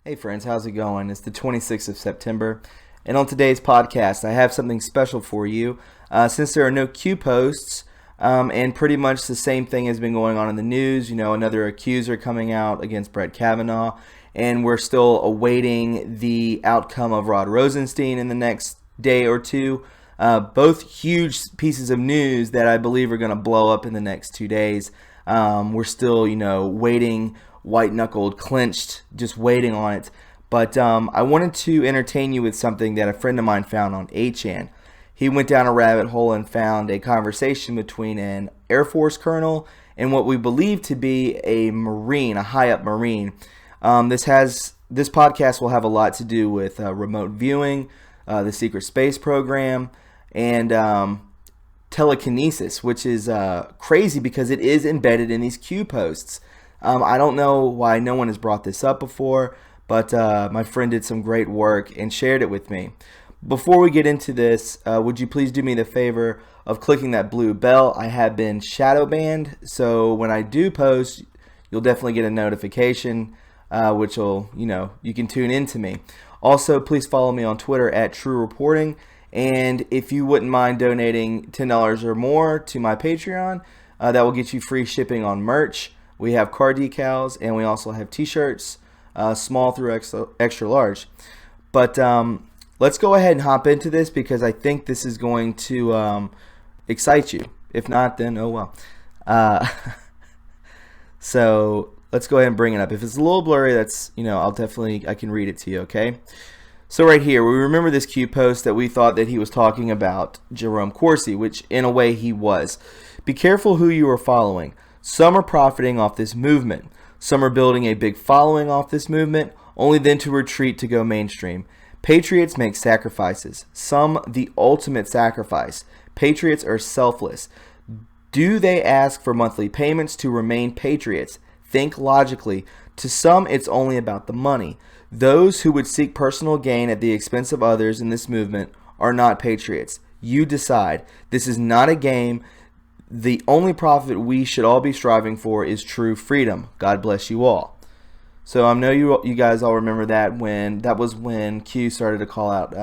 Hey friends, how's it going? It's the 26th of September, and on today's podcast, I have something special for you. Since there are no Q posts, and pretty much the same thing has been going on in the news, another accuser coming out against Brett Kavanaugh, and we're still awaiting the outcome of Rod Rosenstein in the next day or two. Both huge pieces of news that I believe are going to blow up in the next 2 days. We're still, waiting, white-knuckled, clenched, just waiting on it. But I wanted to entertain you with something that a friend of mine found on 8chan. He went down a rabbit hole and found a conversation between an Air Force colonel and what we believe to be a Marine, a high-up Marine. This podcast will have a lot to do with remote viewing, the secret space program, and telekinesis, which is crazy because it is embedded in these Q posts. I don't know why no one has brought this up before, but my friend did some great work and shared it with me. Before we get into this, would you please do me the favor of clicking that blue bell? I have been shadow banned, so when I do post, you'll definitely get a notification, which will, you can tune into me. Also, please follow me on Twitter at True Reporting, and if you wouldn't mind donating $10 or more to my Patreon, that will get you free shipping on merch. We have car decals, and we also have t-shirts, small through extra large. But let's go ahead and hop into this because I think this is going to excite you. If not, then oh well. So let's go ahead and bring it up. If it's a little blurry, that's, I can read it to you, okay? So right here, we remember this Q post that we thought that he was talking about Jerome Corsi, which in a way he was. Be careful who you are following. Some are profiting off this movement. Some are building a big following off this movement, only then to retreat to go mainstream. Patriots make sacrifices, some the ultimate sacrifice. Patriots are selfless. Do they ask for monthly payments to remain patriots? Think logically. To some, it's only about the money. Those who would seek personal gain at the expense of others in this movement are not patriots. You decide. This is not a game. The only profit we should all be striving for is true freedom. God bless you all. So I know you guys all remember that was when Q started to call out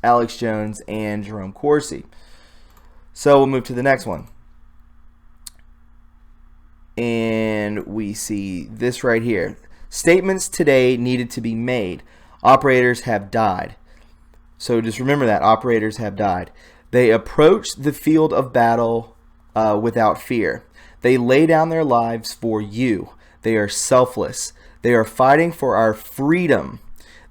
Alex Jones and Jerome Corsi. So we'll move to the next one. And we see this right here. Statements today needed to be made. Operators have died. So just remember that. Operators have died. They approach the field of battle without fear. They lay down their lives for you. They are selfless. They are fighting for our freedom.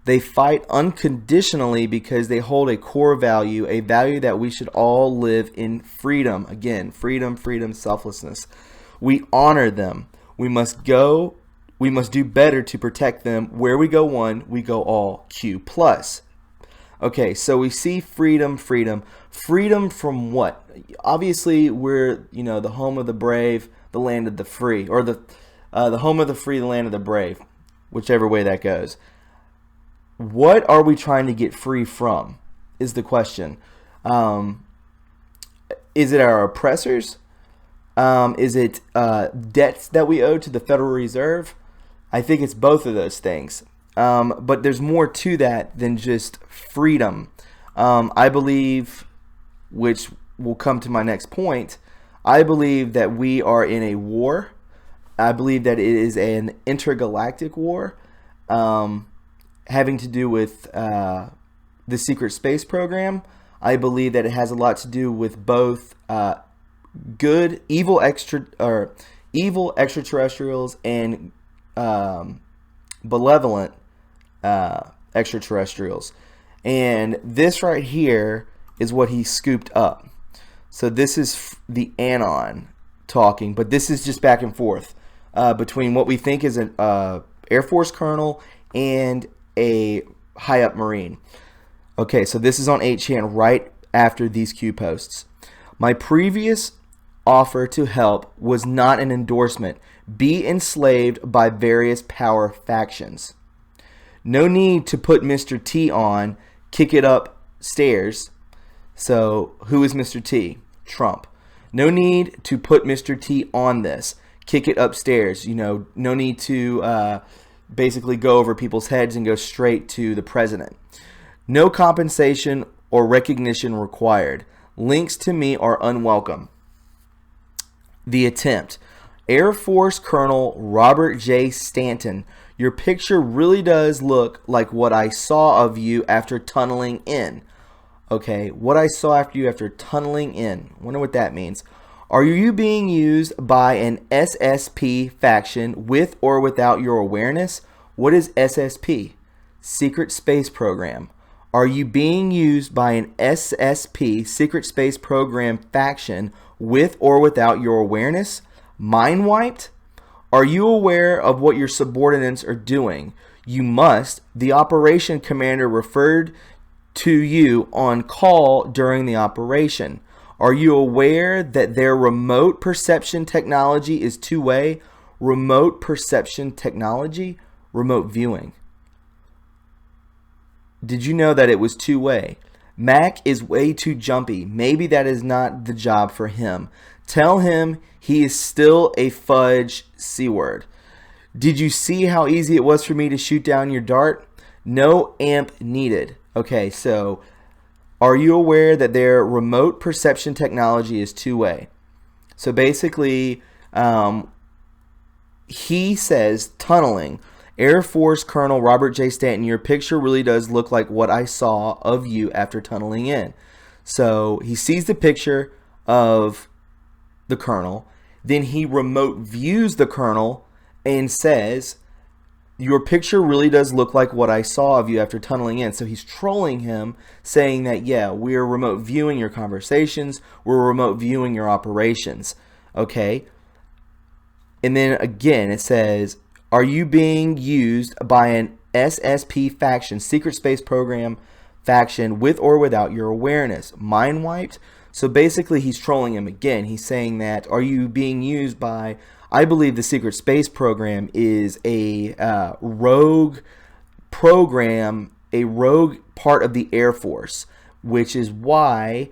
They fight unconditionally because they hold a core value, a value that we should all live in freedom. Again, freedom, selflessness. We honor them. We must do better to protect them. Where we go one, we go all. Q plus. Okay, so we see freedom. Freedom from what? Obviously, we're, the home of the brave, the land of the free, or the home of the free, the land of the brave, whichever way that goes. What are we trying to get free from is the question. Is it our oppressors? Is it debts that we owe to the Federal Reserve? I think it's both of those things. But there's more to that than just freedom. I believe, which will come to my next point, I believe that we are in a war. I believe that it is an intergalactic war having to do with the secret space program. I believe that it has a lot to do with both evil extraterrestrials and benevolent extraterrestrials. And this right here is what he scooped up. So this is the Anon talking, but this is just back and forth between what we think is an Air Force colonel and a high-up Marine. Okay, so this is on 8chan right after these Q posts. My previous offer to help was not an endorsement. Be enslaved by various power factions. No need to put Mr. T on, kick it upstairs. So who is Mr. T? Trump. No need to put Mr. T on this. Kick it upstairs. No need to basically go over people's heads and go straight to the president. No compensation or recognition required. Links to me are unwelcome. The attempt. Air Force Colonel Robert J. Stanton, your picture really does look like what I saw of you after tunneling in. Okay, what I saw after you after tunneling in. Wonder what that means. Are you being used by an SSP faction with or without your awareness? What is SSP? Secret Space Program. Are you being used by an SSP, Secret Space Program faction with or without your awareness? Mind wiped? Are you aware of what your subordinates are doing? You must. The operation commander referred to you on call during the operation. Are you aware that their remote perception technology is two-way? Remote perception technology? Remote viewing. Did you know that it was two-way? Mac is way too jumpy. Maybe that is not the job for him. Tell him he is still a fudge C-word. Did you see how easy it was for me to shoot down your dart? No amp needed. Okay, so are you aware that their remote perception technology is two-way? So basically, he says tunneling. Air Force Colonel Robert J. Stanton, your picture really does look like what I saw of you after tunneling in. So he sees the picture of the colonel. Then he remote views the colonel and says, your picture really does look like what I saw of you after tunneling in. So he's trolling him, saying that, yeah, we're remote viewing your conversations. We're remote viewing your operations. Okay. And then again, it says, are you being used by an SSP faction, Secret Space Program faction, with or without your awareness? Mind wiped? So basically, he's trolling him again. He's saying that, are you being used by, I believe the Secret Space Program is a rogue program, a rogue part of the Air Force, which is why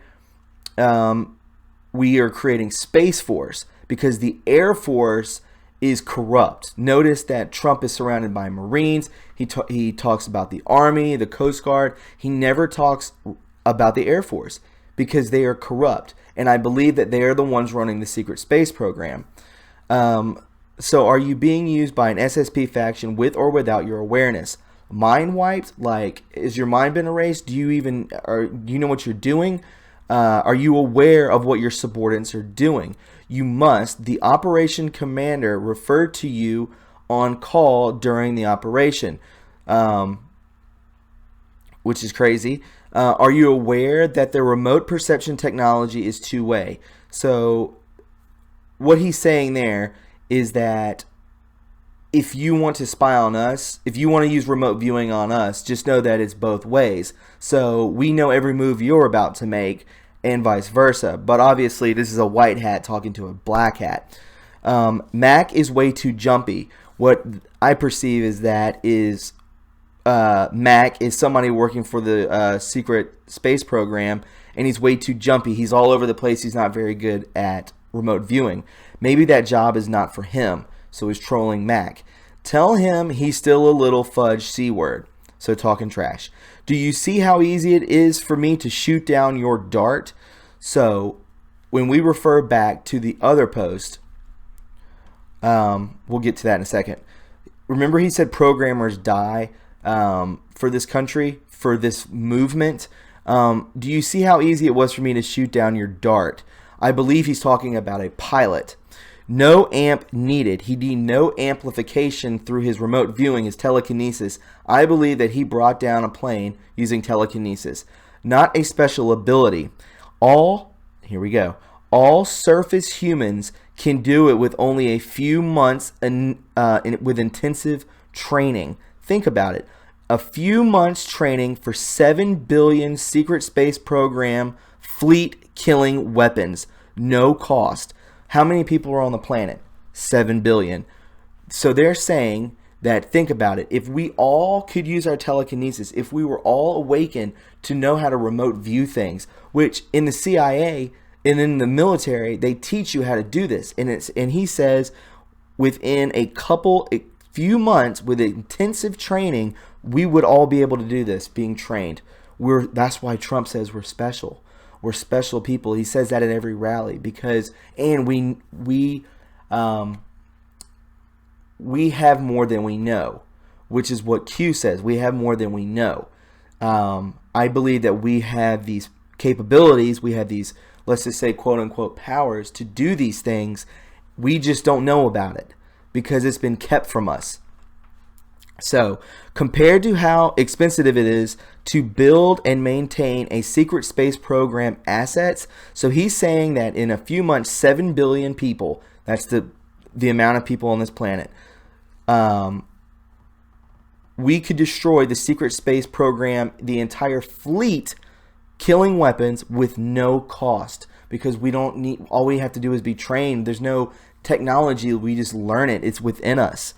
we are creating Space Force, because the Air Force is corrupt. Notice that Trump is surrounded by Marines. He talks about the Army, the Coast Guard. He never talks about the Air Force because they are corrupt. And I believe that they are the ones running the Secret Space Program. So are you being used by an SSP faction with or without your awareness? Mind wiped? Like, is your mind been erased? Do you know what you're doing? Are you aware of what your subordinates are doing? You must. The operation commander referred to you on call during the operation, which is crazy. Are you aware that the remote perception technology is two-way? So what he's saying there is that if you want to spy on us, if you want to use remote viewing on us, just know that it's both ways. So we know every move you're about to make and vice versa. But obviously this is a white hat talking to a black hat. Mac is way too jumpy. What I perceive is that is Mac is somebody working for the Secret Space Program, and he's way too jumpy. He's all over the place. He's not very good at remote viewing. Maybe that job is not for him, so he's trolling Mac. Tell him he's still a little fudge C-word, so talking trash. Do you see how easy it is for me to shoot down your dart? So when we refer back to the other post, we'll get to that in a second. Remember he said programmers die for this country, for this movement. Do you see how easy it was for me to shoot down your dart? I believe he's talking about a pilot. No amp needed. He did no amplification through his remote viewing, his telekinesis. I believe that he brought down a plane using telekinesis. Not a special ability. Here we go. All surface humans can do it with only a few months with intensive training. Think about it. A few months training for 7 billion Secret Space Program fleet killing weapons. No cost. How many people are on the planet? 7 billion. So they're saying that, think about it, if we all could use our telekinesis, if we were all awakened to know how to remote view things, which in the CIA and in the military, they teach you how to do this. And he says within a couple, few months with intensive training, we would all be able to do this, being trained. That's why Trump says we're special. We're special people. He says that at every rally because, and we have more than we know, which is what Q says. We have more than we know. I believe that we have these capabilities. We have these, let's just say, quote unquote, powers to do these things. We just don't know about it because it's been kept from us. So, compared to how expensive it is to build and maintain a secret space program assets, so he's saying that in a few months, 7 billion people, that's the amount of people on this planet, we could destroy the secret space program, the entire fleet, killing weapons with no cost, because we don't need, all we have to do is be trained. There's no technology, we just learn it. It's within us.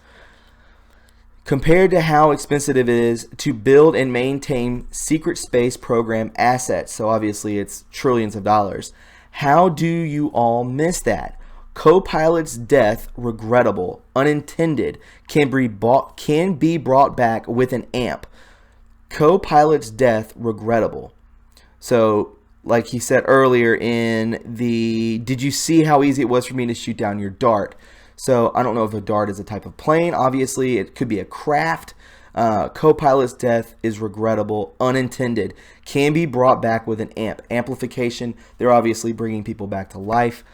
Compared to how expensive it is to build and maintain secret space program assets, so obviously it's trillions of dollars, how do you all miss that? Co-pilot's death, regrettable, unintended, can be brought back with an amp. Co-pilot's death, regrettable. So, like he said earlier in the, did you see how easy it was for me to shoot down your dart? So, I don't know if a dart is a type of plane. Obviously, it could be a craft. Co-pilot's death is regrettable, unintended, can be brought back with an amp. Amplification, they're obviously bringing people back to life.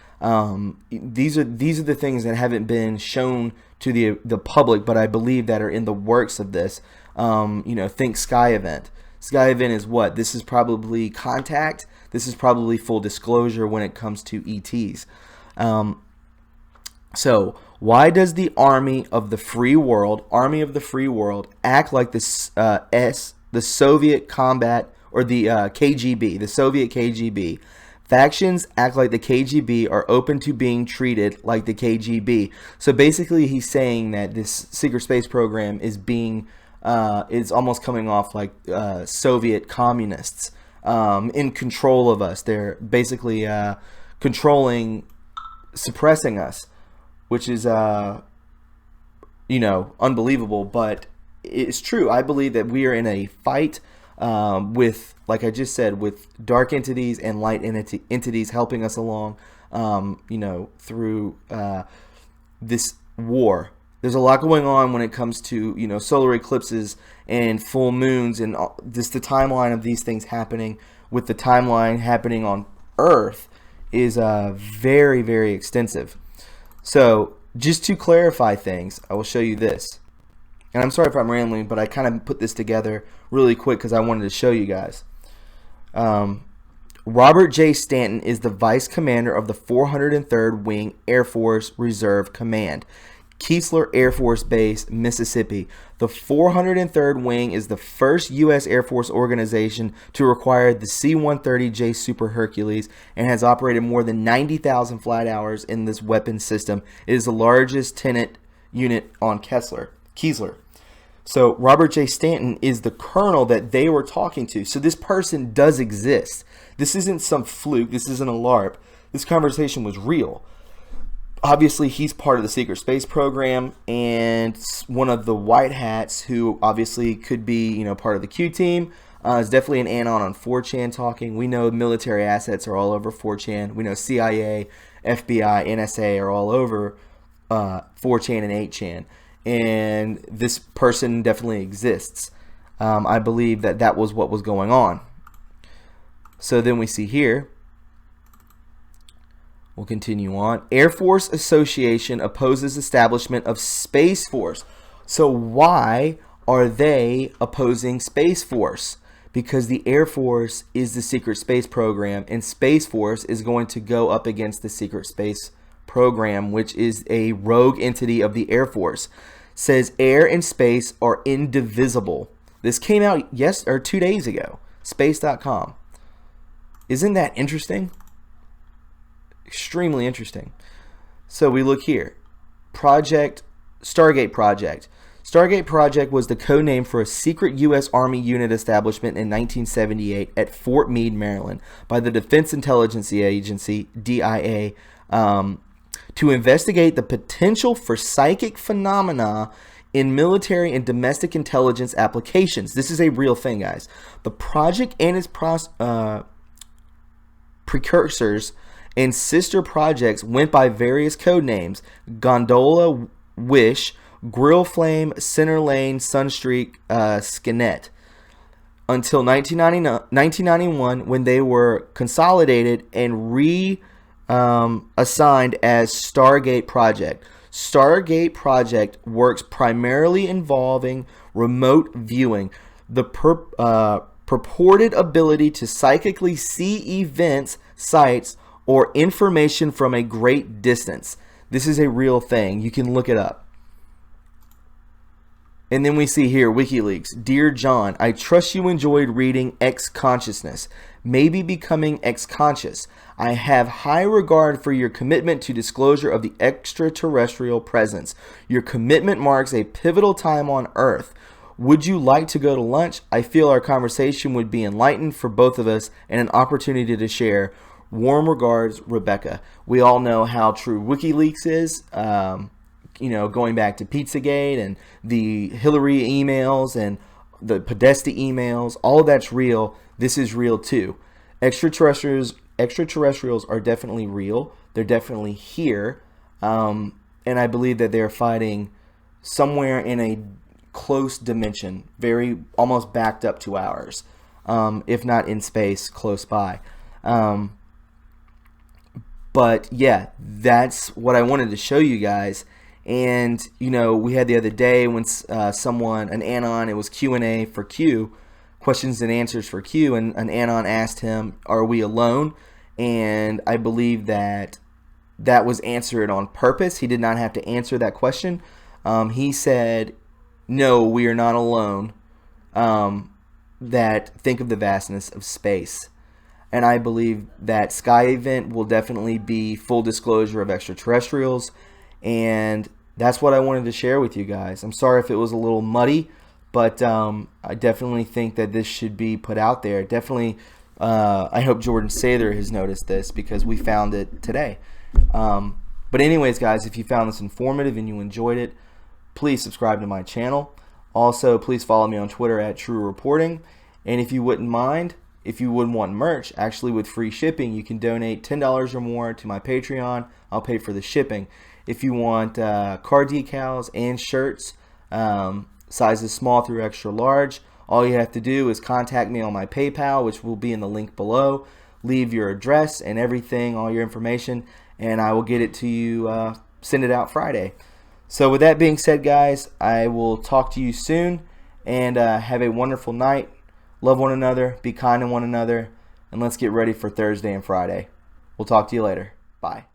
These are the things that haven't been shown to the public, but I believe that are in the works of this. Think Sky Event. Sky Event is what? This is probably Contact. This is probably Full Disclosure when it comes to ETs. So why does the Army of the Free World act like the Soviet combat, or the KGB, the Soviet KGB? Factions act like the KGB are open to being treated like the KGB. So basically he's saying that this secret space program is being, is almost coming off like Soviet communists in control of us. They're basically controlling, suppressing us, which is, unbelievable, but it's true. I believe that we are in a fight with, like I just said, with dark entities and light entities helping us along, through this war. There's a lot going on when it comes to, solar eclipses and full moons and just the timeline of these things happening, with the timeline happening on Earth is very, very extensive. So just to clarify things, I will show you this. And I'm sorry if I'm rambling, but I kind of put this together really quick because I wanted to show you guys. Robert J. Stanton is the Vice Commander of the 403rd Wing Air Force Reserve Command, Keesler Air Force Base, Mississippi. The 403rd Wing is the first U.S. Air Force organization to require the C-130J Super Hercules and has operated more than 90,000 flight hours in this weapon system. It is the largest tenant unit on Keesler. So Robert J. Stanton is the colonel that they were talking to. So this person does exist. This isn't some fluke. This isn't a LARP. This conversation was real. Obviously, he's part of the secret space program and one of the white hats who obviously could be, part of the Q team. Is definitely an anon on 4chan talking. We know military assets are all over 4chan. We know CIA, FBI, NSA are all over 4chan and 8chan. And this person definitely exists. I believe that was what was going on. So then we see here, we'll continue on. Air Force Association opposes establishment of Space Force. So why are they opposing Space Force? Because the Air Force is the secret space program, and Space Force is going to go up against the secret space program, which is a rogue entity of the Air Force. Says air and space are indivisible. This came out 2 days ago. Space.com. Isn't that interesting? Extremely interesting. So we look here. Stargate Project. Stargate Project was the code name for a secret U.S. Army unit establishment in 1978 at Fort Meade, Maryland, by the Defense Intelligence Agency, DIA, to investigate the potential for psychic phenomena in military and domestic intelligence applications. This is a real thing, guys. The project and its precursors and sister projects went by various code names: Gondola, Wish, Grill Flame, Center Lane, Sunstreak, Skinet, until 1991, when they were consolidated and assigned as Stargate Project. Stargate Project works primarily involving remote viewing, the purported ability to psychically see events, sites, or information from a great distance. This is a real thing. You can look it up. And then we see here, WikiLeaks. Dear John, I trust you enjoyed reading X Consciousness, maybe becoming X-conscious. I have high regard for your commitment to disclosure of the extraterrestrial presence. Your commitment marks a pivotal time on Earth. Would you like to go to lunch? I feel our conversation would be enlightened for both of us and an opportunity to share. Warm regards, Rebecca. We all know how true WikiLeaks is. Going back to Pizzagate and the Hillary emails and the Podesta emails, all that's real. This is real too. Extraterrestrials are definitely real. They're definitely here. And I believe that they're fighting somewhere in a close dimension, very almost backed up to ours, if not in space, close by. But yeah, that's what I wanted to show you guys. And we had the other day when an Anon, it was Q&A for Q, questions and answers for Q, and an Anon asked him, are we alone? And I believe that was answered on purpose. He did not have to answer that question. He said, no, we are not alone. That think of the vastness of space. And I believe that Sky Event will definitely be full disclosure of extraterrestrials. And that's what I wanted to share with you guys. I'm sorry if it was a little muddy, but I definitely think that this should be put out there. Definitely, I hope Jordan Sather has noticed this because we found it today. But anyways, guys, if you found this informative and you enjoyed it, please subscribe to my channel. Also, please follow me on Twitter at True Reporting. And if you wouldn't mind, if you wouldn't want merch, actually with free shipping, you can donate $10 or more to my Patreon. I'll pay for the shipping. If you want car decals and shirts, sizes small through extra large, all you have to do is contact me on my PayPal, which will be in the link below. Leave your address and everything, all your information, and I will get it to you, send it out Friday. So with that being said, guys, I will talk to you soon, and have a wonderful night. Love one another, be kind to one another, and let's get ready for Thursday and Friday. We'll talk to you later. Bye.